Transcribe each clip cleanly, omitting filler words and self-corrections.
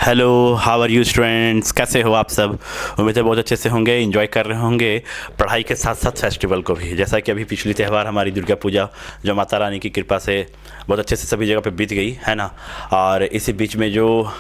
Hello, how are you students? कैसे हो आप सब? उम्मीद है बहुत अच्छे से होंगे, एंजॉय कर रहे होंगे पढ़ाई के साथ साथ फेस्टिवल को भी। जैसा कि अभी पिछली त्यौहार हमारी दुर्गा पूजा जो माता रानी की कृपा से बहुत अच्छे से सभी जगह पे बीत गई है ना। और इसी बीच में जो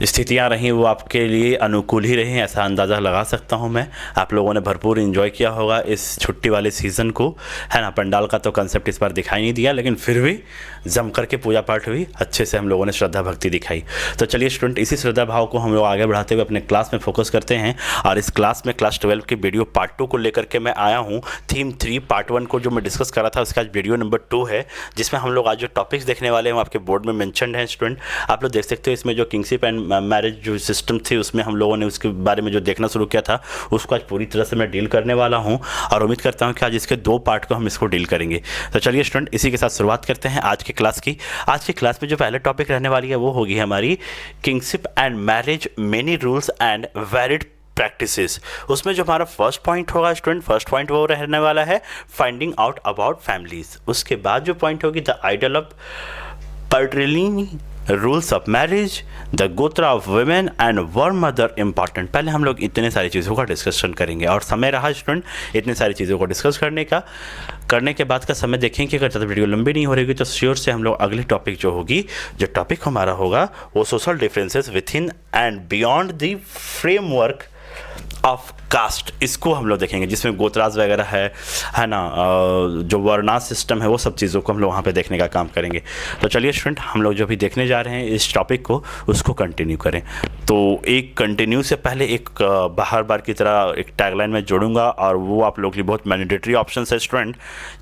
स्थितियाँ रहीं वो आपके लिए अनुकूल ही रहीं, ऐसा अंदाज़ा लगा सकता हूँ मैं। आप लोगों ने भरपूर एंजॉय किया होगा इस छुट्टी वाले सीज़न को, है ना। पंडाल का तो कंसेप्ट इस बार दिखाई नहीं दिया, लेकिन फिर भी जम करके पूजा पाठ हुई, अच्छे से हम लोगों ने श्रद्धा भक्ति दिखाई। तो चलिए स्टूडेंट, इसी श्रद्धा भाव को हम लोग आगे बढ़ाते हुए अपने क्लास में फोकस करते हैं। और इस क्लास में क्लास 12 के वीडियो पार्ट 2 को लेकर के मैं आया हूँ। थीम 3 पार्ट 1 को जो मैं डिस्कस कर रहा था उसका आज वीडियो नंबर 2 है, जिसमें हम लोग आज जो टॉपिक्स देखने वाले हैं वो आपके बोर्ड में मेंशनड है स्टूडेंट। आप लोग देख सकते हो इसमें जो किंगशिप एंड मैरिज जो सिस्टम थी उसमें हम लोगों ने उसके बारे में जो देखना शुरू किया था उसको आज पूरी तरह से मैं डील करने वाला हूँ। और उम्मीद करता हूँ कि आज इसके 2 पार्ट को हम इसको डील करेंगे। तो चलिए स्टूडेंट, इसी के साथ शुरुआत करते हैं आज की क्लास की। आज की क्लास में जो पहले टॉपिक रहने वाली है वो होगी हमारी kingship and marriage, many rules and valid practices. उसमें जो हमारा फर्स्ट पॉइंट होगा स्टूडेंट, फर्स्ट पॉइंट वो रहने वाला है फाइंडिंग आउट अबाउट फैमिलीज। उसके बाद जो पॉइंट होगी the ideal of patriliny, rules of marriage, the gotra of women and were mother important. पहले हम लोग इतने सारी चीज़ों का डिस्कशन करेंगे और समय रहा स्टूडेंट इतनी सारी चीज़ों को डिस्कस करने के बाद का समय देखें कि अगर ज़्यादा वीडियो लंबी नहीं हो रही तो श्योर से हम लोग अगली टॉपिक जो होगी, जो टॉपिक हमारा होगा वो social differences within and beyond the framework of caste, इसको हम लोग देखेंगे, जिसमें गोत्राज वगैरह है ना, जो वर्णाश्रम सिस्टम है वो सब चीज़ों को हम लोग वहाँ पे देखने का काम करेंगे। तो चलिए स्टूडेंट, हम लोग जो भी देखने जा रहे हैं इस टॉपिक को उसको कंटिन्यू करें। तो एक कंटिन्यू से पहले एक बार बार की तरह एक टैगलाइन में जोड़ूंगा और वो आप लोग के लिए बहुत मैंडेटरी ऑप्शन है स्टूडेंट।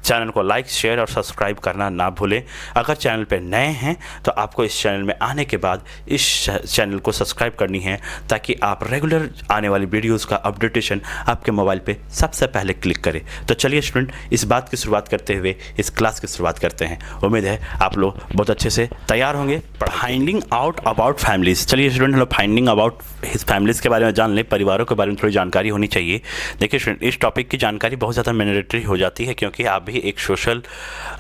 चैनल को लाइक, शेयर और सब्सक्राइब करना ना भूलें। अगर चैनल पर नए हैं तो आपको इस चैनल में आने के बाद इस चैनल को सब्सक्राइब करनी है, ताकि आप रेगुलर आने वाली वीडियोज़ का अपडेट आपके मोबाइल पे सबसे पहले क्लिक करें। तो चलिए स्टूडेंट, इस बात की शुरुआत करते हुए इस क्लास की शुरुआत करते हैं। उम्मीद है आप लोग बहुत अच्छे से तैयार होंगे। Finding out about families. चलिए स्टूडेंट, हम लोग फाइंडिंग अबाउट हिज फैमिलीज के बारे में जान लें, परिवारों के बारे में थोड़ी जानकारी होनी चाहिए। देखिए स्टूडेंट, इस टॉपिक की जानकारी बहुत ज़्यादा मैंडेटरी हो जाती है, क्योंकि आप भी एक सोशल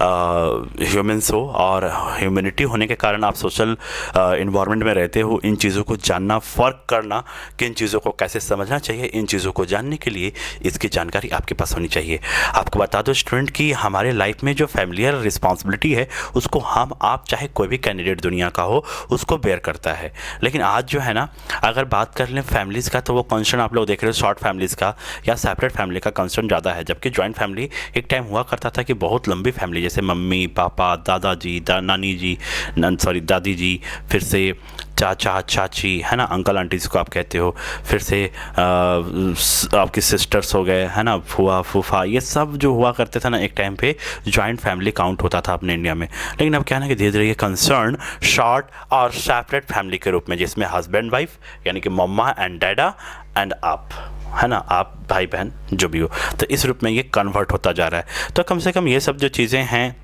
ह्यूमन्स हो और ह्यूमैनिटी होने के कारण आप सोशल इन्वायरमेंट में रहते हो। इन चीज़ों को जानना, फ़र्क करना, किन चीज़ों को कैसे समझना चाहिए, इन चीज़ों को जानने के लिए इसकी जानकारी आपके पास होनी चाहिए। आपको बता दो स्टूडेंट कि हमारे लाइफ में जो फैमिलियर रिस्पॉन्सिबिलिटी है उसको हम आप चाहे कोई भी कैंडिडेट दुनिया का हो उसको बेयर करता है। लेकिन आज जो है ना, अगर बात कर लें फैमिलीज़ का, तो वो कंसर्न आप लोग देख रहे हो शॉर्ट फैमिलीज़ का या सेपरेट फैमिली का कंसर्न ज़्यादा है। जबकि जॉइंट फैमिली एक टाइम हुआ करता था कि बहुत लंबी फैमिली, जैसे मम्मी पापा, दादाजी, नानी जी, दादी जी, फिर से चाचा चाची, है ना, अंकल आंटी जिसको आप कहते हो, फिर से आपकी सिस्टर्स हो गए, है ना, फूआ फूफा, ये सब जो हुआ करते थे ना एक टाइम पे, जॉइंट फैमिली काउंट होता था अपने इंडिया में। लेकिन अब क्या है ना कि धीरे धीरे ये कंसर्न शॉर्ट और सेपरेट फैमिली के रूप में, जिसमें हस्बैंड वाइफ यानी कि मम्मा एंड डैडा एंड आप, है ना, आप भाई बहन जो भी हो, तो इस रूप में ये कन्वर्ट होता जा रहा है। तो कम से कम ये सब जो चीज़ें हैं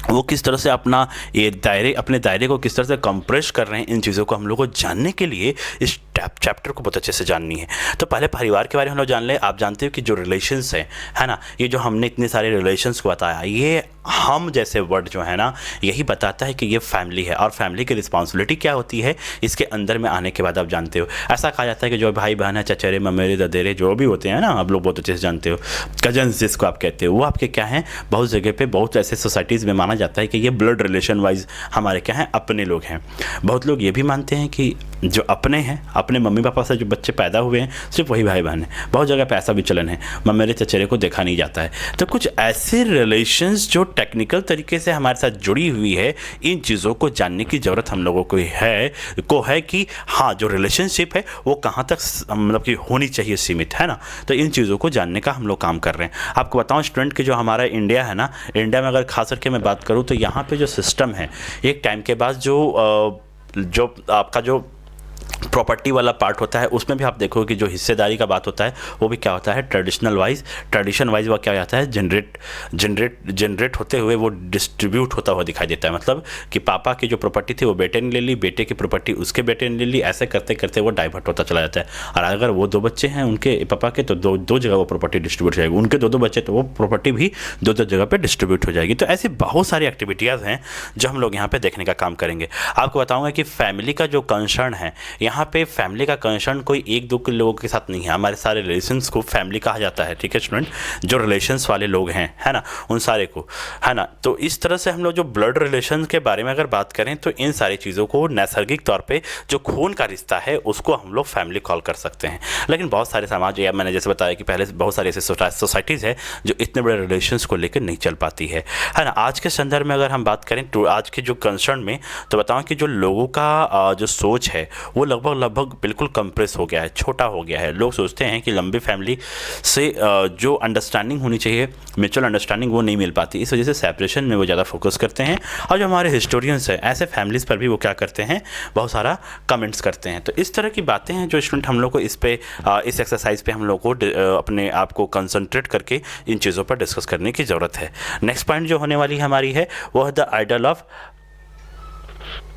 वो किस तरह से अपने दायरे को किस तरह से कंप्रेस कर रहे हैं, इन चीज़ों को हम लोग को जानने के लिए इस चैप्टर को बहुत अच्छे से जाननी है। तो पहले परिवार के बारे में हम लोग जान ले। आप जानते हो कि जो रिलेशंस है ना, ये जो हमने इतने सारे रिलेशंस को बताया, ये हम जैसे वर्ड जो है ना, यही बताता है कि ये फैमिली है और फैमिली की रिस्पॉन्सिबिलिटी क्या होती है इसके अंदर में आने के बाद आप जानते हो। ऐसा कहा जाता है कि जो भाई बहन है, चचेरे ममेरे ददेरे जो भी होते हैं ना, आप लोग बहुत अच्छे से जानते हो, कजन्स जिसको आप कहते हो, वो आपके क्या हैं, बहुत जगह पे बहुत ऐसे सोसाइटीज़ में माना जाता है कि ये ब्लड रिलेशन वाइज हमारे क्या हैं, अपने लोग हैं। बहुत लोग ये भी मानते हैं कि जो अपने हैं, अपने मम्मी पापा से जो बच्चे पैदा हुए हैं सिर्फ वही भाई बहन है। बहुत जगह पे ऐसा भी चलन है, ममेरे चचेरे को देखा नहीं जाता है। तो कुछ ऐसे रिलेशंस जो टेक्निकल तरीके से हमारे साथ जुड़ी हुई है, इन चीज़ों को जानने की ज़रूरत हम लोगों को है कि हाँ, जो रिलेशनशिप है वो कहाँ तक मतलब कि होनी चाहिए सीमित, है ना। तो इन चीज़ों को जानने का हम लोग काम कर रहे हैं। आपको बताऊँ स्टूडेंट कि जो हमारा इंडिया है ना, इंडिया में अगर खास करके मैं बात करूँ तो यहाँ पे जो सिस्टम है, एक टाइम के बाद जो आपका जो प्रॉपर्टी वाला पार्ट होता है उसमें भी आप देखो कि जो हिस्सेदारी का बात होता है वो भी क्या होता है ट्रेडिशन वाइज वो क्या हो जाता है जनरेट होते हुए वो डिस्ट्रीब्यूट होता हुआ दिखाई देता है। मतलब कि पापा की जो प्रॉपर्टी थी वो बेटे ने ले ली, बेटे की प्रॉपर्टी उसके बेटे ने ले ली, ऐसे करते करते वो डाइवर्ट होता चला जाता है। और अगर वो 2 बच्चे हैं उनके पापा के तो दो जगह वो प्रॉपर्टी डिस्ट्रीब्यूट हो जाएगी, उनके 2 बच्चे तो वो प्रॉपर्टी भी 2 जगह पर डिस्ट्रीब्यूट हो जाएगी। तो ऐसी बहुत सारी एक्टिविटीज़ हैं जो हम लोग यहाँ पर देखने का काम करेंगे। आपको बताऊँगा कि फैमिली का जो कंसर्न है, यहाँ पे फैमिली का कंसर्न कोई 1-2 के लोगों के साथ नहीं है, हमारे सारे रिलेशंस को फैमिली कहा जाता है। ठीक है स्टूडेंट, जो रिलेशंस वाले लोग हैं, है ना, उन सारे को, है ना। तो इस तरह से हम लोग जो ब्लड रिलेशन के बारे में अगर बात करें तो इन सारी चीज़ों को नैसर्गिक तौर पे जो खून का रिश्ता है उसको हम लोग फैमिली कॉल कर सकते हैं। लेकिन बहुत सारे समाज, या मैंने जैसे बताया कि पहले बहुत सारी ऐसी सोसाइटीज़ है जो इतने बड़े रिलेशंस को लेकर नहीं चल पाती है ना। आज के संदर्भ में अगर हम बात करें तो आज के जो कंसर्न में तो बताऊँ कि जो लोगों का जो सोच है वो लगभग बिल्कुल कंप्रेस हो गया है, छोटा हो गया है। लोग सोचते हैं कि लंबी फैमिली से जो अंडरस्टैंडिंग होनी चाहिए, म्यूचुअल अंडरस्टैंडिंग, वो नहीं मिल पाती। इस वजह से सेपरेशन में वो ज़्यादा फोकस करते हैं। और जो हमारे हिस्टोरियंस हैं ऐसे फैमिलीज़ पर भी वो क्या करते हैं, बहुत सारा कमेंट्स करते हैं। तो इस तरह की बातें हैं जो स्टूडेंट हम लोग को इस एक्सरसाइज पे हम लोग को अपने आप को कंसंट्रेट करके इन चीज़ों पर डिस्कस करने की ज़रूरत है। नेक्स्ट पॉइंट जो होने वाली हमारी है वो है द आइडल ऑफ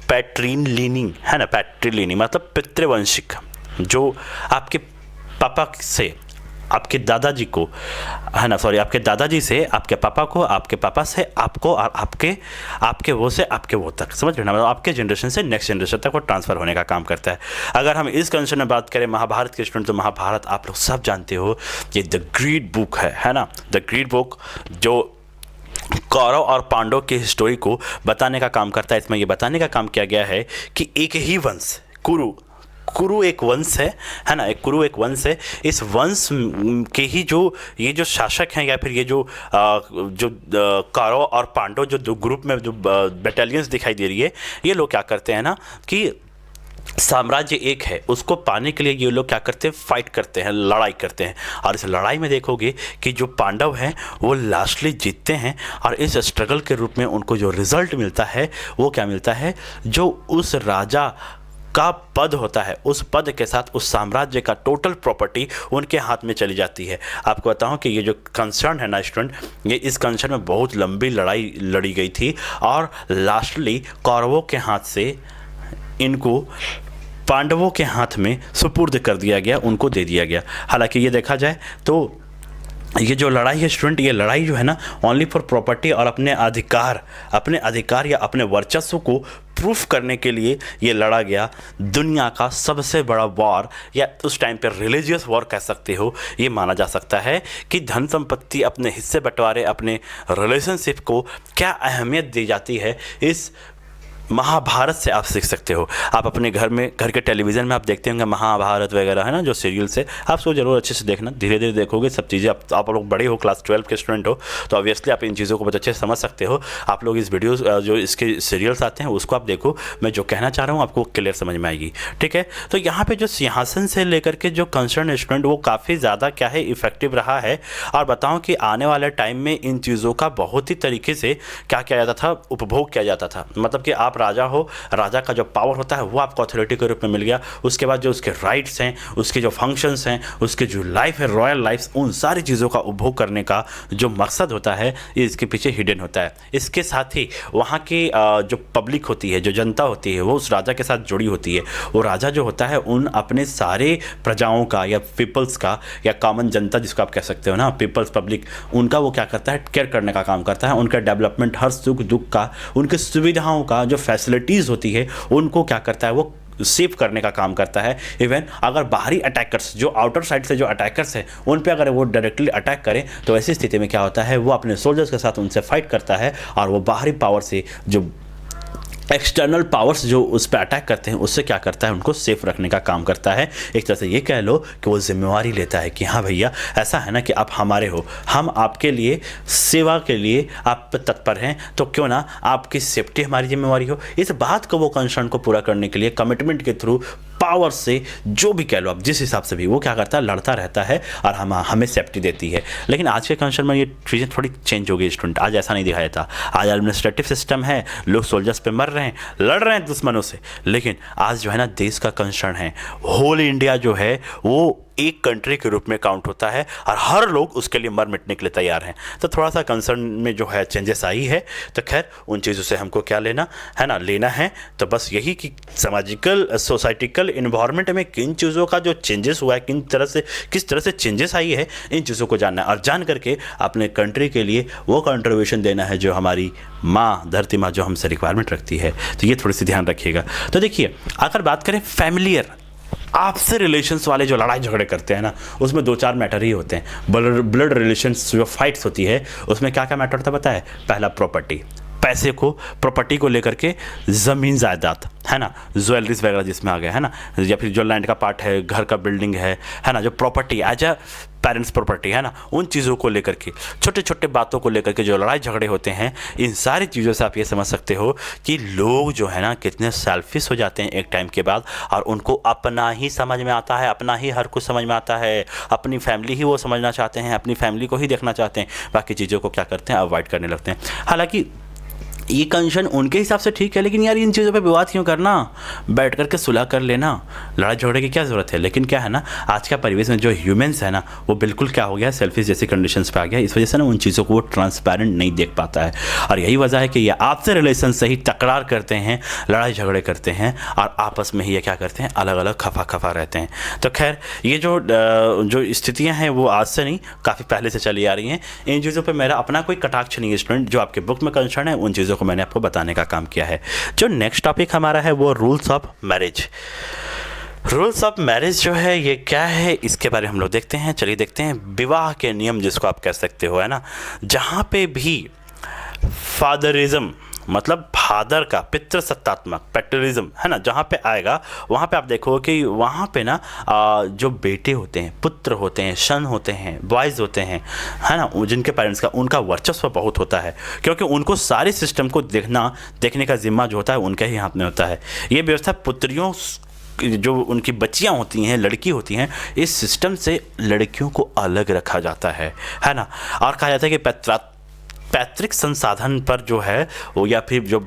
पैट्रिलिनी, है ना। पैट्रिलिनी मतलब पितृवंशिक, जो आपके पापा से आपके दादाजी को, है ना, सॉरी, आपके दादाजी से आपके पापा को, आपके पापा से आपको, और आपके वो से आपके वो तक, समझ रहे ना, मतलब आपके जनरेशन से नेक्स्ट जनरेशन तक वो ट्रांसफ़र होने का काम करता है। अगर हम इस कंसेप्ट में बात करें महाभारत के स्टूडेंट, तो महाभारत आप लोग सब जानते हो ये द ग्रेट बुक है ना। द ग्रेट बुक जो कौरव और पांडव की स्टोरी को बताने का काम करता है। इसमें ये बताने का काम किया गया है कि एक ही वंश, कुरु एक वंश है ना, एक कुरु एक वंश है। इस वंश के ही ये जो शासक हैं, या फिर ये जो कौरव और पांडव जो ग्रुप में जो बटालियंस दिखाई दे रही है, ये लोग क्या करते हैं ना कि साम्राज्य एक है, उसको पाने के लिए ये लोग क्या करते हैं, फाइट करते हैं, लड़ाई करते हैं। और इस लड़ाई में देखोगे कि जो पांडव हैं वो लास्टली जीतते हैं। और इस स्ट्रगल के रूप में उनको जो रिजल्ट मिलता है वो क्या मिलता है, जो उस राजा का पद होता है, उस पद के साथ उस साम्राज्य का टोटल प्रॉपर्टी उनके हाथ में चली जाती है। आपको बताऊं कि ये जो कंसर्न है ना स्टूडेंट, ये इस कंसर्न में बहुत लंबी लड़ाई लड़ी गई थी और लास्टली कौरवों के हाथ से इनको पांडवों के हाथ में सुपुर्द कर दिया गया, उनको दे दिया गया। हालांकि ये देखा जाए तो ये जो लड़ाई है स्टूडेंट, ये लड़ाई जो है ना ओनली फॉर प्रॉपर्टी और अपने अधिकार या अपने वर्चस्व को प्रूफ करने के लिए ये लड़ा गया। दुनिया का सबसे बड़ा वॉर, या उस टाइम पर रिलीजियस वॉर कह सकते हो, ये माना जा सकता है कि धन संपत्ति, अपने हिस्से बंटवारे, अपने रिलेशनशिप को क्या अहमियत दी जाती है, इस महाभारत से आप सीख सकते हो। आप अपने घर के टेलीविज़न में आप देखते होंगे महाभारत वगैरह, है ना, जो सीरियल्स है, आप उसको जरूर अच्छे से देखना। धीरे धीरे देखोगे सब चीज़ें। आप लोग बड़े हो, क्लास 12 के स्टूडेंट हो, तो ऑब्वियसली आप इन चीज़ों को बहुत अच्छे से समझ सकते हो। आप लोग इस वीडियोस जो इसके सीरियल्स आते हैं उसको आप देखो, मैं जो कहना चाह रहा हूँ आपको क्लियर समझ में आएगी। ठीक है, तो यहाँ पर जो सिंहासन से लेकर के जो कंसर्न स्टूडेंट, वो काफ़ी ज़्यादा क्या है, इफेक्टिव रहा है। और बताऊँ कि आने वाले टाइम में इन चीज़ों का बहुत ही तरीके से क्या किया जाता था, उपभोग किया जाता था। मतलब कि आप राजा हो, राजा का जो पावर होता है वो आपको अथॉरिटी के रूप में मिल गया। उसके बाद जो उसके राइट्स हैं, उसके जो फंक्शंस हैं, उसके जो लाइफ है, रॉयल लाइफ, उन सारी चीज़ों का उपभोग करने का जो मकसद होता है, ये इसके पीछे हिडन होता है। इसके साथ ही वहाँ की जो पब्लिक होती है, जो जनता होती है, वो उस राजा के साथ जुड़ी होती है। वो राजा जो होता है उन अपने सारे प्रजाओं का या पीपल्स का, या कॉमन जनता जिसको आप कह सकते हो ना, पीपल्स, पब्लिक, उनका वो क्या करता है, केयर करने का काम करता है। उनका डेवलपमेंट, हर सुख दुख का, उनकी सुविधाओं का, जो फैसिलिटीज़ होती है, उनको क्या करता है, वो सेव करने का काम करता है। इवन अगर बाहरी अटैकर्स, जो आउटर साइड से जो अटैकर्स हैं, उन पे अगर वो डायरेक्टली अटैक करें, तो ऐसी स्थिति में क्या होता है, वो अपने सोल्जर्स के साथ उनसे फाइट करता है। और वो बाहरी पावर से, जो एक्सटर्नल पावर्स जो उस पर अटैक करते हैं, उससे क्या करता है, उनको सेफ रखने का काम करता है। एक तरह से ये कह लो कि वो जिम्मेवारी लेता है कि हाँ भैया, ऐसा है ना कि आप हमारे हो, हम आपके लिए सेवा के लिए आप तत्पर हैं, तो क्यों ना आपकी सेफ्टी हमारी जिम्मेवारी हो। इस बात को वो कंसर्न को पूरा करने के लिए कमिटमेंट के थ्रू पावर से, जो भी कह लो आप, जिस हिसाब से भी, वो क्या करता है, लड़ता रहता है और हमें सेफ्टी देती है। लेकिन आज के कंसर्न में ये चीज़ें थोड़ी चेंज हो गई स्टूडेंट। आज ऐसा नहीं दिखाया था। आज एडमिनिस्ट्रेटिव सिस्टम है, लोग सोल्जर्स पे मर रहे हैं, लड़ रहे हैं दुश्मनों से। लेकिन आज जो है ना, देश का कंसर्न है, होल इंडिया जो है वो एक कंट्री के रूप में काउंट होता है और हर लोग उसके लिए मर मिटने के लिए तैयार हैं। तो थोड़ा सा कंसर्न में जो है चेंजेस आई है। तो खैर, उन चीज़ों से हमको क्या लेना है ना, लेना है तो बस यही कि सामाजिकल सोसाइटिकल इन्वायरमेंट में किन चीज़ों का जो चेंजेस हुआ है, किस तरह से चेंजेस आई है, इन चीज़ों को जानना है और जान करके अपने कंट्री के लिए वो कंट्रीब्यूशन देना है जो हमारी माँ, धरती माँ जो हमसे रिक्वायरमेंट रखती है। तो ये थोड़ी सी ध्यान रखिएगा। तो देखिए, अगर बात करें फैमिलियर आपसे रिलेशंस वाले जो लड़ाई झगड़े करते हैं ना, उसमें 2-4 मैटर ही होते हैं। ब्लड रिलेशंस जो फाइट्स होती है, उसमें क्या क्या मैटर होता है पता है? पहला प्रॉपर्टी, पैसे को, प्रॉपर्टी को लेकर के, ज़मीन जायदाद है ना, ज्वेलरीज वगैरह जिसमें आ गया है ना, या फिर जो लैंड का पार्ट है, घर का बिल्डिंग है ना, जो property as a parents property है ना, उन चीज़ों को लेकर के, छोटे छोटे बातों को लेकर के जो लड़ाई झगड़े होते हैं, इन सारी चीज़ों से आप ये समझ सकते हो कि लोग जो है ना कितने सेल्फिश हो जाते हैं एक टाइम के बाद, और उनको अपना ही समझ में आता है, अपना ही हर कुछ समझ में आता है, अपनी फैमिली ही वो समझना चाहते हैं, अपनी फैमिली को ही देखना चाहते हैं, बाकी चीज़ों को क्या करते हैं, अवॉइड करने लगते हैं। हालांकि ये कंसर्न उनके हिसाब से ठीक है, लेकिन यार इन चीज़ों पे विवाद क्यों करना, बैठ करके सुलह कर लेना, लड़ाई झगड़े की क्या ज़रूरत है। लेकिन क्या है ना, आज का परिवेश में जो ह्यूमंस है ना, वो बिल्कुल क्या हो गया, सेल्फिश जैसी कंडीशंस पे आ गया। इस वजह से ना उन चीज़ों को वो ट्रांसपेरेंट नहीं देख पाता है, और यही वजह है कि ये आपसे रिलेशन से ही तकरार करते हैं, लड़ाई झगड़े करते हैं, और आपस में ही ये क्या करते हैं, अलग अलग खफा रहते हैं। तो खैर, ये जो स्थितियाँ हैं वो आज से नहीं, काफ़ी पहले से चली आ रही हैं। इन चीज़ों पर मेरा अपना कोई कटाक्ष नहीं है स्टूडेंट, जो आपके बुक में कंसर्न है उन चीज़ों को मैंने आपको बताने का काम किया है। जो नेक्स्ट टॉपिक हमारा है वो rules of marriage. Rules of marriage जो है ये क्या है, इसके बारे में हम लोग देखते हैं। चलिए देखते हैं। विवाह के नियम जिसको आप कह सकते हो, है ना, जहाँ पे भी फादरिज्म, मतलब फादर का पितृसत्तात्मक पैटर्निज्म है ना, जहाँ पे आएगा, वहाँ पे आप देखो कि वहाँ पे ना जो बेटे होते हैं, पुत्र होते हैं, सन होते हैं, बॉयज़ होते हैं, है ना, जिनके पेरेंट्स का, उनका वर्चस्व बहुत होता है, क्योंकि उनको सारे सिस्टम को देखने का जिम्मा जो होता है उनके ही हाथ में होता है। ये व्यवस्था पुत्रियों, जो उनकी बच्चियां होती हैं, लड़की होती हैं, इस सिस्टम से लड़कियों को अलग रखा जाता है ना, और कहा जाता है कि पैतृक संसाधन पर जो है वो, या फिर जो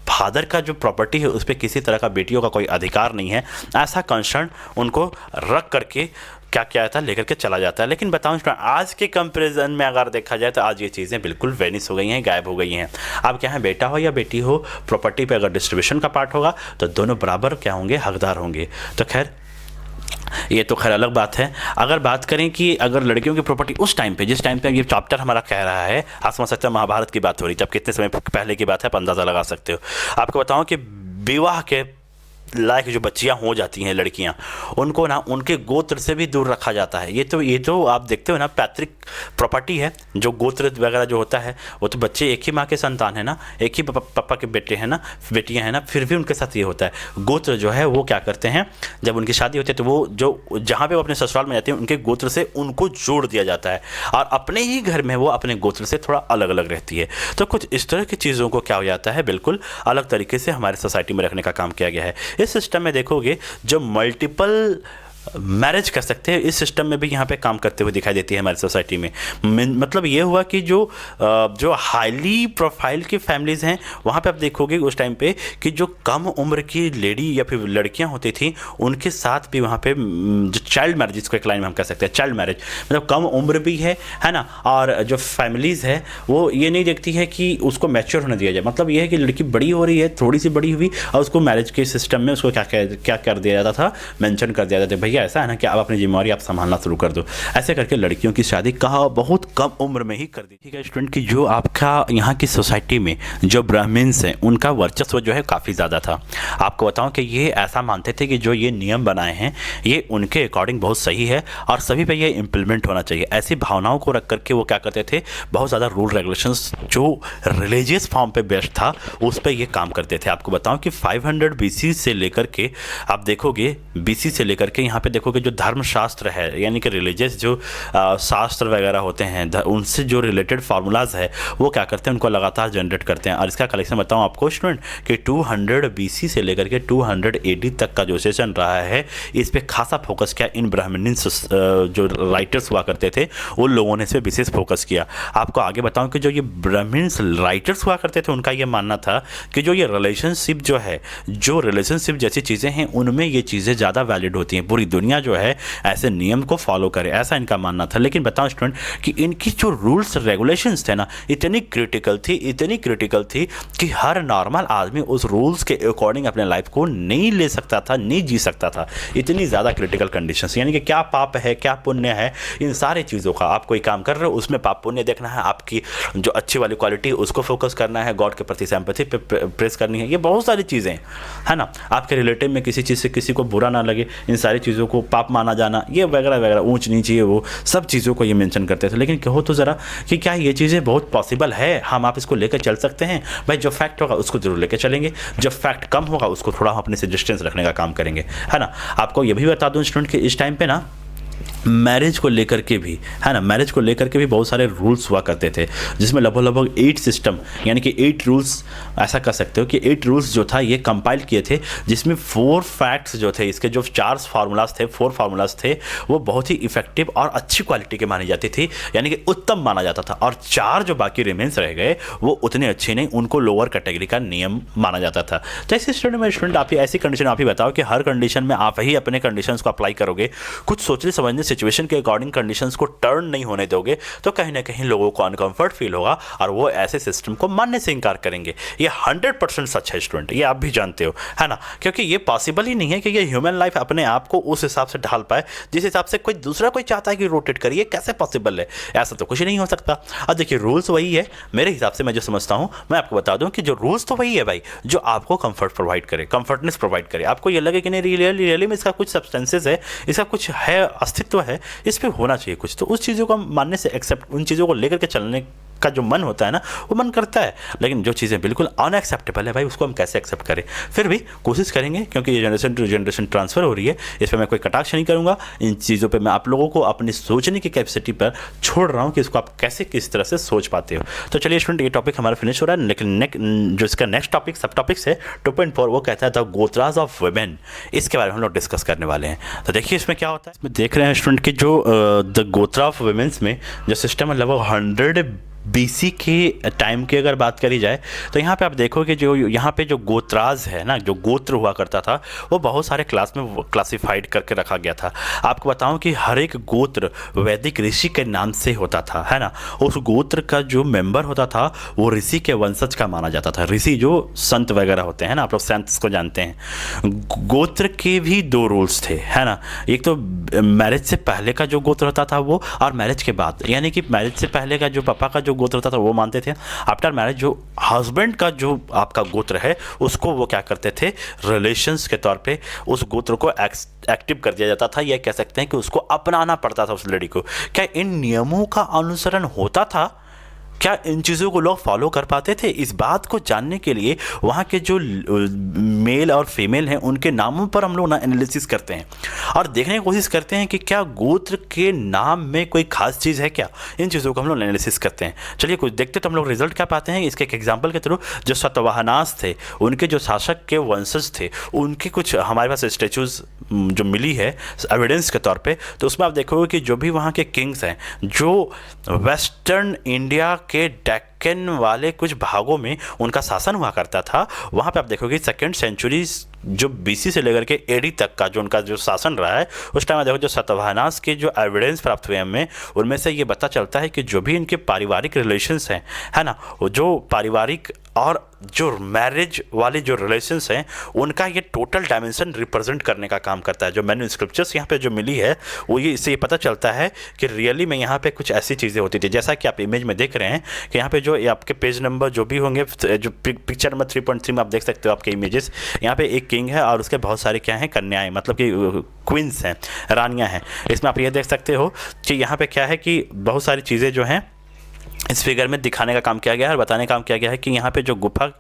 फादर का जो प्रॉपर्टी है उस पर किसी तरह का बेटियों का कोई अधिकार नहीं है, ऐसा कंसर्न उनको रख करके क्या किया था, लेकर के चला जाता है। लेकिन बताऊं, आज के कंपैरिजन में अगर देखा जाए तो आज ये चीज़ें बिल्कुल वेनिस हो गई हैं, गायब हो गई हैं। अब क्या है, बेटा हो या बेटी हो, प्रॉपर्टी पे अगर डिस्ट्रीब्यूशन का पार्ट होगा तो दोनों बराबर क्या होंगे, हकदार होंगे। तो खैर, ये तो खैर अलग बात है। अगर बात करें कि अगर लड़कियों की प्रॉपर्टी उस टाइम पे, जिस टाइम पे ये चैप्टर हमारा कह रहा है, आप समझ सकते हो महाभारत की बात हो रही, जब कितने समय पहले की बात है, आप अंदाज़ा लगा सकते हो। आपको बताऊं कि विवाह के लायक जो बच्चियां हो जाती हैं, लड़कियां, उनको ना उनके गोत्र से भी दूर रखा जाता है। ये तो आप देखते हो ना, पैतृक प्रॉपर्टी है, जो गोत्र वगैरह जो होता है, वो तो बच्चे एक ही माँ के संतान है ना, एक ही पापा के बेटे हैं ना, बेटियां हैं ना, फिर भी उनके साथ ये होता है। गोत्र जो है वो क्या करते हैं, जब उनकी शादी होती है तो वो जो जहाँ पे वो अपने ससुराल में जाते हैं, उनके गोत्र से उनको जोड़ दिया जाता है, और अपने ही घर में वो अपने गोत्र से थोड़ा अलग अलग रहती है। तो कुछ इस तरह की चीज़ों को क्या हो जाता है, बिल्कुल अलग तरीके से हमारे सोसाइटी में रखने का काम किया गया है। इस सिस्टम में देखोगे जो मल्टीपल मैरिज कर सकते हैं, इस सिस्टम में भी यहाँ पे काम करते हुए दिखाई देती है हमारी सोसाइटी में। मतलब ये हुआ कि जो हाईली प्रोफाइल की फैमिलीज़ हैं, वहाँ पे आप देखोगे उस टाइम पे कि जो कम उम्र की लेडी या फिर लड़कियाँ होती थी, उनके साथ भी वहाँ पे जो चाइल्ड मैरिज, जिसको एक लाइन में हम कह सकते हैं चाइल्ड मैरिज, मतलब कम उम्र भी है ना, और जो फैमिलीज़ है वो ये नहीं देखती है कि उसको मैच्योर होने दिया जाए। मतलब ये है कि लड़की बड़ी हो रही है, थोड़ी सी बड़ी हुई, और उसको मैरिज के सिस्टम में उसको क्या कर दिया जाता था, मेंशन कर दिया जाता था, भैया ऐसा है ना कि आप अपनी जिम्मेवारी आप संभालना शुरू कर दो। ऐसे करके लड़कियों की शादी बहुत कम उम्र में ही कर दी। ठीक है स्टूडेंट, की जो आपका यहाँ की सोसाइटी में जो ब्राह्मण्स हैं, उनका वर्चस्व जो है काफ़ी ज़्यादा था। आपको बताऊं कि ये ऐसा मानते थे कि जो ये नियम बनाए हैं ये उनके अकॉर्डिंग बहुत सही है और सभी पे ये इम्प्लीमेंट होना चाहिए। ऐसी भावनाओं को रख करके वो क्या करते थे, बहुत ज़्यादा रूल रेगुलेशंस जो रिलीजियस फॉर्म पे बेस्ड था उस पर ये काम करते थे। आपको बताऊं कि 500 BC से लेकर के आप देखोगे, BC से लेकर के यहाँ पे देखोगे जो धर्मशास्त्र है, यानी कि रिलीजियस जो शास्त्र वगैरह होते हैं, उनसे जो रिलेटेड फार्मूलाज है वो क्या करते हैं, उनको लगातार जनरेट करते हैं। और इसका कलेक्शन बताऊँ आपको स्टूडेंट कि 200 BC से लेकर के 200 AD तक का जो सेशन रहा है, इस पर खासा फोकस किया। इन ब्राह्मणिन्स जो राइटर्स हुआ करते थे उन लोगों ने इस पर विशेष फोकस किया। आपको आगे बताऊं कि जो ये ब्राह्मण्स राइटर्स हुआ करते थे उनका ये मानना था कि जो ये रिलेशनशिप जो है, जो रिलेशनशिप जैसी चीज़ें हैं उनमें ये चीज़ें ज़्यादा वैलिड होती हैं, पूरी दुनिया जो है ऐसे नियम को फॉलो करे, ऐसा इनका मानना था। लेकिन बताओ स्टूडेंट कि इनकी जो रूल्स रेगुलेशंस थे ना, इतनी क्रिटिकल थी कि हर नॉर्मल आदमी उस रूल्स के अकॉर्डिंग अपने लाइफ को नहीं ले सकता था, नहीं जी सकता था। इतनी ज़्यादा क्रिटिकल कंडीशंस, यानी कि क्या पाप है क्या पुण्य है, इन सारी चीज़ों का आप कोई काम कर रहे हो उसमें पाप पुण्य देखना है, आपकी जो अच्छी वाली क्वालिटी उसको फोकस करना है, गॉड के प्रति सिंपैथी पे प्रेस करनी है, ये बहुत सारी चीज़ें है ना। आपके रिलेटिव में किसी चीज़ से किसी को बुरा ना लगे, इन सारी चीज़ों को पाप माना जाना, ये वगैरह वगैरह, ऊंच नीच, ये वो सब चीज़ों को ये मेंशन करते थे। लेकिन कहो तो ज़रा कि क्या ये चीज़ें बहुत पॉसिबल है, हम आप इसको लेकर चल सकते हैं? भाई जो फैक्ट होगा उसको जरूर लेकर चलेंगे, जब फैक्ट कम होगा उसको थोड़ा हम अपने से डिस्टेंस रखने का काम करेंगे, है ना। आपको ये भी बता दूं स्टूडेंट कि इस टाइम पे ना मैरिज को लेकर के भी, है ना, मैरिज को लेकर के भी बहुत सारे रूल्स हुआ करते थे, जिसमें लगभग 8 सिस्टम, यानी कि 8 रूल्स, ऐसा कर सकते हो कि 8 रूल्स जो था ये कंपाइल किए थे, जिसमें 4 फैक्ट्स जो थे, इसके जो 4 फार्मूलाज थे, 4 फार्मूलाज थे, वो बहुत ही इफेक्टिव और अच्छी क्वालिटी के मानी जाती थी, यानी कि उत्तम माना जाता था। और 4 जो बाकी रिमेंस रह गए वो उतने अच्छे नहीं, उनको लोअर कैटेगरी का नियम माना जाता था। तो ऐसे स्टूडेंट आप ही ऐसी कंडीशन आप ही बताओ कि हर कंडीशन में आप ही अपने कंडीशंस को अप्लाई करोगे, कुछ सोचने समझने सिचुएशन के अकॉर्डिंग कंडीशंस को टर्न नहीं होने दोगे, तो कहीं ना कहीं लोगों को अनकंफर्ट फील होगा और वो ऐसे सिस्टम को मानने से इनकार करेंगे। ये 100% सच है स्टूडेंट, ये आप भी जानते हो, है ना, क्योंकि ये पॉसिबल ही नहीं है कि ये ह्यूमन लाइफ अपने आप को उस हिसाब से ढाल पाए जिस हिसाब से कोई दूसरा कोई चाहता है कि रोटेट करिए, कैसे पॉसिबल है? ऐसा तो कुछ नहीं हो सकता। अब देखिए रूल्स वही है मेरे हिसाब से, मैं जो समझता हूँ मैं आपको बता दूँ कि जो रूल्स तो वही है भाई, जो आपको कंफर्ट प्रोवाइड करे, कंफर्टनेस प्रोवाइड करे, आपको ये लगे कि नहीं रियली में इसका कुछ सब्सटेंसेस है, इसका कुछ है, अस्तित्व है, इस पे होना चाहिए कुछ, तो उस चीज़ों को मानने से, एक्सेप्ट उन चीज़ों को लेकर के चलने का जो मन होता है ना, वो मन करता है। लेकिन जो चीज़ें बिल्कुल अनएक्सेप्टेबल है भाई, उसको हम कैसे एक्सेप्ट करें? फिर भी कोशिश करेंगे, क्योंकि ये जनरेशन टू जनरेशन ट्रांसफर हो रही है, इस पर मैं कोई कटाक्ष नहीं करूँगा। इन चीज़ों पे मैं आप लोगों को अपनी सोचने की कैपेसिटी पर छोड़ रहा हूँ कि इसको आप कैसे किस तरह से सोच पाते हो। तो चलिए स्टूडेंट, ये टॉपिक हमारा फिनिश हो रहा है, लेकिन जो इसका नेक्स्ट टॉपिक, सब टॉपिक्स है 2.4, वो कहता है द गोत्रास ऑफ वुमेन। इसके बारे में हम लोग डिस्कस करने वाले हैं। तो देखिए इसमें क्या होता है, इसमें देख रहे हैं स्टूडेंट कि जो द गोत्रा ऑफ वुमेन्स में जो सिस्टम है, लगभग 100 BC के टाइम की अगर बात करी जाए, तो यहाँ पे आप देखोगे जो यहाँ पे जो गोत्राज है ना, जो गोत्र हुआ करता था, वो बहुत सारे क्लास में क्लासिफाइड करके रखा गया था। आपको बताऊं कि हर एक गोत्र वैदिक ऋषि के नाम से होता था, है ना। उस गोत्र का जो मेंबर होता था वो ऋषि के वंशज का माना जाता था। ऋषि जो संत वगैरह होते हैं ना, आप लोग संत को जानते हैं। गोत्र के भी 2 रूल्स थे, है ना। एक तो मैरिज से पहले का जो गोत्र होता था वो, और मैरिज के बाद, यानी कि मैरिज से पहले का जो पापा का गोत्र होता था वो मानते थे। आफ्टर मैरिज जो हस्बैंड का जो आपका गोत्र है उसको वो क्या करते थे, रिलेशंस के तौर पे उस गोत्र को एक्टिव कर दिया जाता था, या कह सकते हैं कि उसको अपनाना पड़ता था उस लड़की को। क्या इन नियमों का अनुसरण होता था? क्या इन चीज़ों को लोग फॉलो कर पाते थे? इस बात को जानने के लिए वहाँ के जो मेल और फीमेल हैं उनके नामों पर हम लोग ना एनालिसिस करते हैं और देखने की कोशिश करते हैं कि क्या गोत्र के नाम में कोई खास चीज़ है क्या। इन चीज़ों को हम लोग एनालिसिस करते हैं। चलिए कुछ देखते तो हम लोग रिजल्ट क्या पाते हैं इसके एक एग्जाम्पल के थ्रू। जो सतवाहनास थे, उनके जो शासक के वंशज थे, उनके कुछ हमारे पास स्टेचूज जो मिली है एविडेंस के तौर पे, तो उसमें आप देखोगे कि जो भी वहाँ के किंग्स हैं, जो वेस्टर्न इंडिया के डेक्कन वाले कुछ भागों में उनका शासन हुआ करता था, वहाँ पे आप देखोगे 2nd सेंचुरी जो BC से लेकर के AD तक का जो उनका जो शासन रहा है, उस टाइम में देखो जो सतवाहनास के जो एविडेंस प्राप्त हुए हमें, उनमें से ये पता चलता है कि जो भी इनके पारिवारिक रिलेशंस हैं, है ना, वो जो पारिवारिक और जो मैरिज वाले जो रिलेशंस हैं, उनका ये टोटल डायमेंशन रिप्रेजेंट करने का काम करता है। जो मैन्यू स्क्रिप्चर्स यहाँ पे जो मिली है वो ये, इससे ये पता चलता है कि रियली में यहाँ पे कुछ ऐसी चीज़ें होती थी, जैसा कि आप इमेज में देख रहे हैं कि यहाँ पे जो आपके पेज नंबर जो भी होंगे, जो पिक्चर नंबर 3.3 में आप देख सकते हो आपके इमेजेस, यहाँ पे एक किंग है और उसके बहुत सारे क्या हैं, कन्याएं, मतलब कि क्वींस हैं, रानियाँ हैं। इसमें आप ये देख सकते हो कि यहाँ पे क्या है कि बहुत सारी चीज़ें जो हैं इस फिगर में दिखाने का काम किया गया है और बताने का काम किया गया है कि यहाँ पे जो गुफा,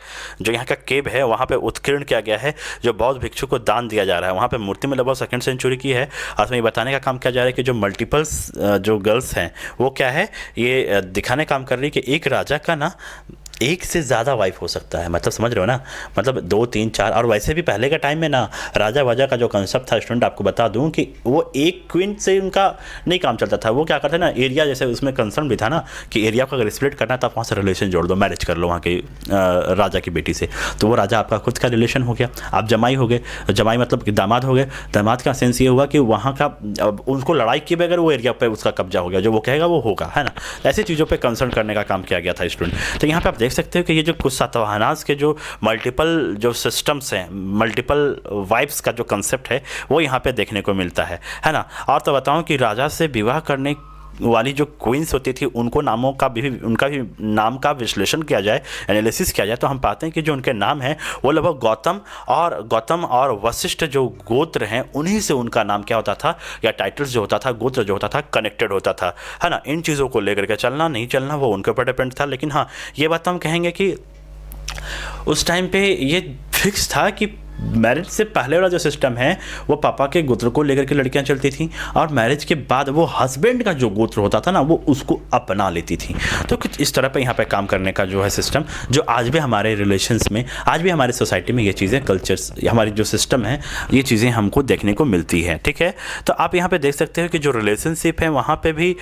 जो यहाँ का केव है, वहाँ पे उत्कीर्ण किया गया है, जो बौद्ध भिक्षु को दान दिया जा रहा है। वहाँ पे मूर्ति में लगभग 2nd सेंचुरी की है। और उसमें ये बताने का काम किया जा रहा है कि जो मल्टीपल्स जो गर्ल्स हैं वो क्या है, ये दिखाने का काम कर रही है कि एक राजा का ना एक से ज़्यादा वाइफ हो सकता है। मतलब समझ रहे हो ना, मतलब 2 3 4। और वैसे भी पहले के टाइम में ना राजा वाजा का जो कंसेप्ट था स्टूडेंट, आपको बता दूं कि वो एक क्वीन से उनका नहीं काम चलता था। वो क्या करते ना, एरिया, जैसे उसमें कंसर्न भी था ना कि एरिया को अगर स्प्लिट करना है तो आप वहाँ से रिलेशन जोड़ दो, मैरिज कर लो वहाँ के राजा की बेटी से। तो वो राजा आपका खुद का रिलेशन हो गया, आप जमाई हो गए। जमाई मतलब कि दामाद हो गए। दामाद का सेंस ये हुआ कि वहाँ का उनको लड़ाई किए बगैर वो एरिया पर उसका कब्जा हो गया, जो वो कहेगा वो होगा, है ना। ऐसी चीज़ों पर कंसर्न करने का काम किया गया था स्टूडेंट। तो यहाँ पर आप देख सकते हो कि ये जो कुछ सातवाहनास के जो मल्टीपल जो सिस्टम्स हैं, मल्टीपल वाइफ्स का जो कंसेप्ट है वो यहाँ पे देखने को मिलता है ना। और तो बताऊँ कि राजा से विवाह करने वाली जो क्वींस होती थी उनको नामों का भी, उनका भी नाम का विश्लेषण किया जाए, एनालिसिस किया जाए, तो हम पाते हैं कि जो उनके नाम हैं वो लगभग गौतम और वशिष्ठ जो गोत्र हैं उन्हीं से उनका नाम क्या होता था, या टाइटल्स जो होता था, गोत्र जो होता था, कनेक्टेड होता था, है ना। इन चीज़ों को लेकर के चलना नहीं चलना वो उनके ऊपर डिपेंड था। लेकिन हाँ, ये बात तो हम कहेंगे कि उस टाइम पे ये फिक्स था कि मैरिज से पहले वाला जो सिस्टम है वो पापा के गोत्र को लेकर के लड़कियां चलती थी, और मैरिज के बाद वो हस्बैंड का जो गोत्र होता था ना वो उसको अपना लेती थी। तो कुछ इस तरह पे यहाँ पे काम करने का जो है सिस्टम, जो आज भी हमारे रिलेशंस में, आज भी हमारे सोसाइटी में ये चीज़ें, कल्चर्स, हमारी जो सिस्टम है, ये चीज़ें हमको देखने को मिलती है। ठीक है, तो आप यहाँ पर देख सकते हो कि जो रिलेशनशिप है वहाँ पर भी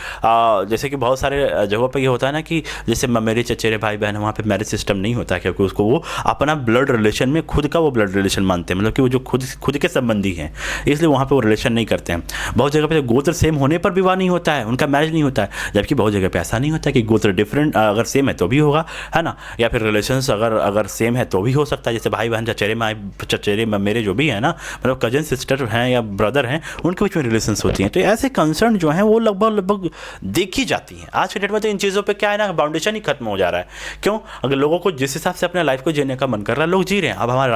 जैसे कि बहुत सारे जगहों पर ये होता है ना कि जैसे मेरे चचेरे भाई बहन, वहाँ पर मैरिज सिस्टम नहीं होता, क्योंकि उसको वो अपना ब्लड रिलेशन में खुद का वो ब्लड रिलेशन मानते हैं, मतलब कि वो जो खुद के संबंधी हैं, इसलिए वहाँ पे वो रिलेशन नहीं करते हैं। बहुत जगह पे गोत्र सेम होने पर विवाह नहीं होता है, उनका मैरिज नहीं होता है, जबकि बहुत जगह पे ऐसा नहीं होता है कि गोत्र डिफरेंट अगर सेम है तो भी होगा, है ना। या फिर रिलेशंस अगर सेम है तो भी हो सकता है, जैसे भाई बहन, चचेरे मेरे जो भी है ना, मतलब कजन सिस्टर हैं या ब्रदर हैं, उनके बीच में रिलेशंस होती हैं। तो ऐसे कंसर्न जो हैं वो लगभग देखी जाती हैं। आज के डेट में तो इन चीज़ों पर क्या है ना, बाउंडेशन ही खत्म हो जा रहा है। क्यों? अगर लोगों को जिस हिसाब से अपने लाइफ को जीने का मन कर रहा है, लोग जी रहे हैं। अब हमारा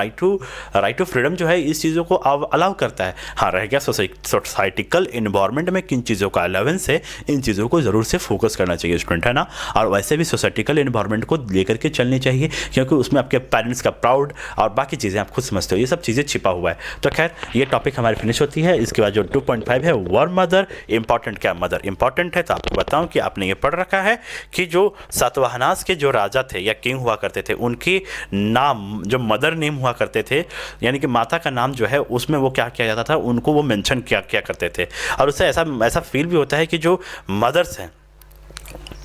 राइट टू फ्रीडम जो है इस चीज़ों को अलाउ करता है। हाँ, रह गया सोसाइटिकल इन्वायरमेंट में किन चीज़ों का अलावेंस है, इन चीज़ों को ज़रूर से फोकस करना चाहिए स्टूडेंट, है ना। और वैसे भी सोसाइटिकल इन्वायरमेंट को लेकर के चलनी चाहिए, क्योंकि उसमें आपके पेरेंट्स का प्राउड और बाकी चीज़ें आप खुद समझते हो, ये सब चीज़ें छिपा हुआ है। तो खैर, ये टॉपिक हमारी फिनिश होती है। इसके बाद जो 2.5 है, वर मदर इंपॉर्टेंट, क्या मदर इंपॉर्टेंट है, तो आपको बताऊँ कि आपने ये पढ़ रखा है कि जो सातवाहनास के जो राजा थे या किंग हुआ करते थे, उनके नाम जो मदर नेम हुआ करते थे, यानी कि माता का नाम जो है उसमें वो क्या किया जाता था, उनको वो मेंशन किया करते थे। और उससे ऐसा फील भी होता है कि जो मदर्स हैं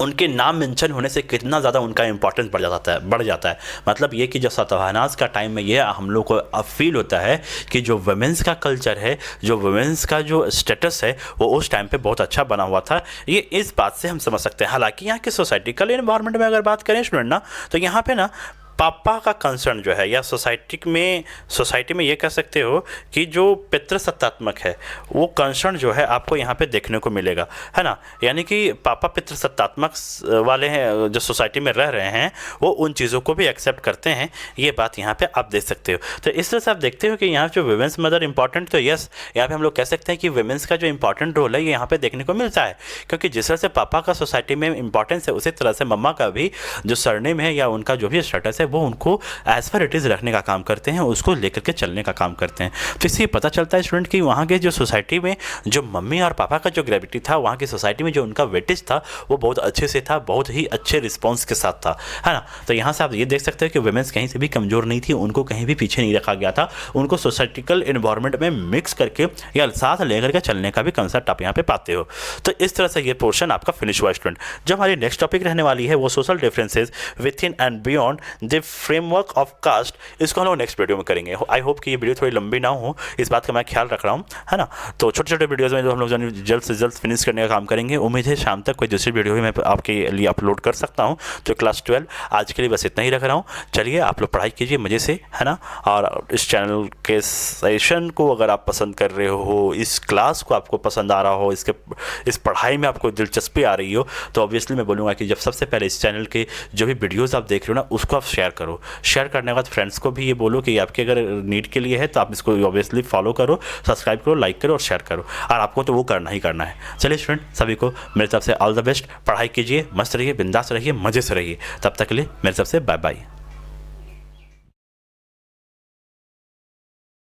उनके नाम मेंशन होने से कितना ज़्यादा उनका इंपॉर्टेंस बढ़ जाता है। मतलब ये कि जो सातवाहनास का टाइम में ये हम लोग को अब फील होता है कि जो वुमेंस का कल्चर है, जो वुमेंस का जो स्टेटस है, वो उस टाइम पे बहुत अच्छा बना हुआ था। ये इस बात से हम समझ सकते हैं। हालांकि यहाँ के सोसाइटिकल एनवायरनमेंट में अगर बात करें स्टूडेंट ना, तो यहाँ पे ना पापा का कंसर्न जो है, या सोसाइटी में ये कह सकते हो कि जो पितृसत्तात्मक है वो कंसर्न जो है आपको यहाँ पे देखने को मिलेगा, है ना। यानी कि पापा पितृसत्तात्मक वाले हैं, जो सोसाइटी में रह रहे हैं, वो उन चीज़ों को भी एक्सेप्ट करते हैं। ये बात यहाँ पे आप देख सकते हो। तो इस तरह से आप देखते हो कि यहाँ जो वुमेंस मदर इंपॉर्टेंट, तो यस, यहाँ पे हम लोग कह सकते हैं कि वुमेंस का जो इंपॉर्टेंट रोल है ये यहाँ पे देखने को मिलता है, क्योंकि जिस तरह से पापा का सोसाइटी में इंपॉर्टेंस है, उसी तरह से मम्मा का भी जो सरनेम है या उनका जो भी स्टेटस है वो उनको एज पर इट इज़ रखने का काम करते हैं, उसको लेकर के चलने का काम करते हैं। तो इससे पता चलता है स्टूडेंट कि वहाँ के जो सोसाइटी में जो मम्मी और पापा का जो ग्रेविटी था, वहाँ की सोसाइटी में जो उनका वेटेज था वो बहुत अच्छे से था, बहुत ही अच्छे रिस्पॉन्स के साथ था, है ना। तो यहाँ से आप ये देख सकते हैं कि वुमेन्स कहीं से भी कमज़ोर नहीं थी, उनको कहीं भी पीछे नहीं रखा गया था, उनको सोसाइटिकल इन्वायरमेंट में मिक्स करके या साथ लेकर के चलने का भी कंसेप्ट आप यहाँ पे पाते हो। तो इस तरह से ये पोर्शन आपका फिनिश हुआ स्टूडेंट। जो हमारी नेक्स्ट टॉपिक रहने वाली है वो social differences within and beyond the framework of caste, इसको हम लोग नेक्स्ट वीडियो में करेंगे। आई होप कि ये वीडियो थोड़ी लंबी ना हो, इस बात का मैं ख्याल रख रहा हूँ, है ना। तो छोटे छोटे वीडियोज़ में जो हम लोग जल्द से जल्द फिनिश करने का काम करेंगे। उम्मीद है शाम तक कोई दूसरी वीडियो भी मैं आपके लिए अपलोड कर सकता हूँ। तो क्लास 12 आज के लिए बस इतना ही रख रहा हूँ। चलिए आप लोग पढ़ाई कीजिए मज़े से, है ना। और इस चैनल के सेशन को अगर आप पसंद कर रहे हो, इस क्लास को आपको पसंद आ रहा हो, इस पढ़ाई में आपको दिलचस्पी आ रही हो, तो ऑब्वियसली मैं बोलूँगा कि जब सबसे पहले इस चैनल के जो भी वीडियोज़ आप देख रहे हो ना, उसको आप शेयर शेयर करो। शेयर करने के बाद फ्रेंड्स को भी ये बोलो कि आपके अगर नीड के लिए है तो आप इसको ऑब्वियसली फॉलो करो, सब्सक्राइब करो, लाइक करो और शेयर करो, और आपको तो वो करना ही करना है। चलिए स्टूडेंट, सभी को मेरी तरफ से ऑल द बेस्ट। पढ़ाई कीजिए, मस्त रहिए, बिंदास रहिए, मज़े से रहिए। तब तक के लिए मेरी तरफ से बाय बाय।